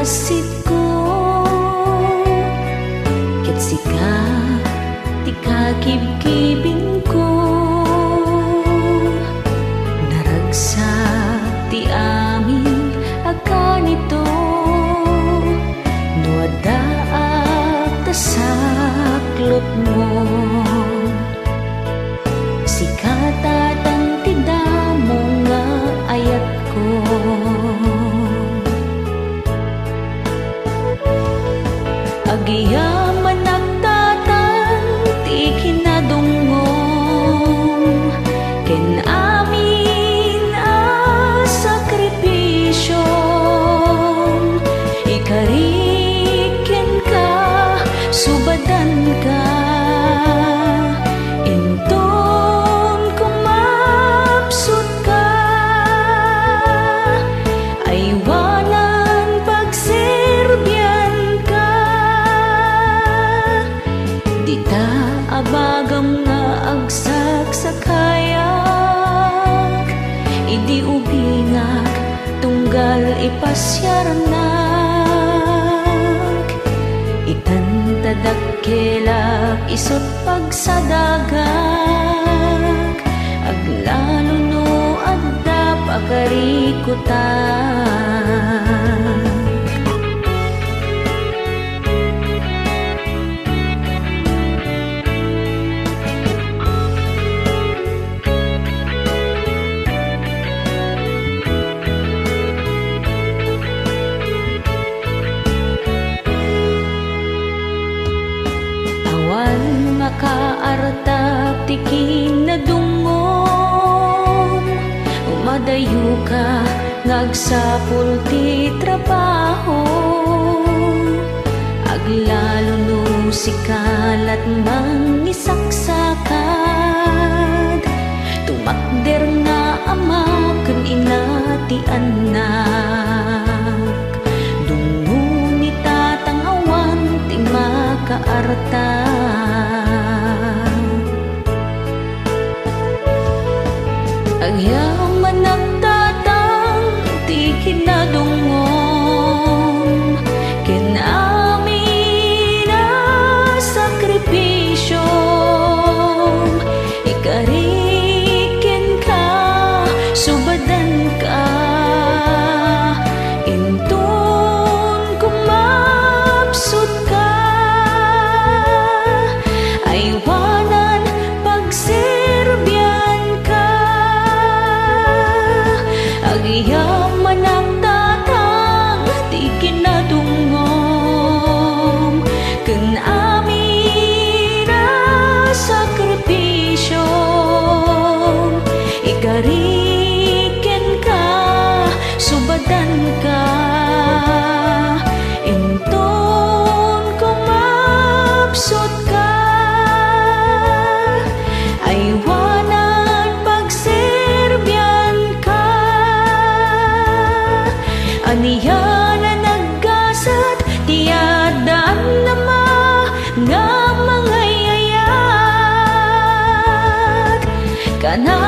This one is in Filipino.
pasit ko ket sika ti kakibkibin ko naragsak ti amin akan ito no addaak ta saklot mo sika tatang ti damo nga ayat ko agiyaman nagtatang ti kinadungom ken amin a sakripisyo ikariken ka subadan ka inton kumapsut ka aywanan pagserbyan ka dita abagam nga agsak sa kayak idi ubingak tunggal ipasyaranak ikan tadakkelak isot pagsadagak aglalo no adda pakarikutan makaartap ti kinadungom umadayo ka ngagsapul ti trabaho aglalo no sikalat mangisaksakad tumakder nga ama ken ina ti anak dungo ni tatang awan ti makaartap agyaman nagtatang ti kinadungom ken amin a sakripisyo ikariken ka subadan ka inton kumapsut ka aywanan pagserbyan ka agiyaman nagtatang ti kinadungom ken amin a sakripisyo ikariken ka subadan ka inton kumapsut ka aywanan pagserbyan ka aniya na naggasat tiyadan nama nga mangayayat kana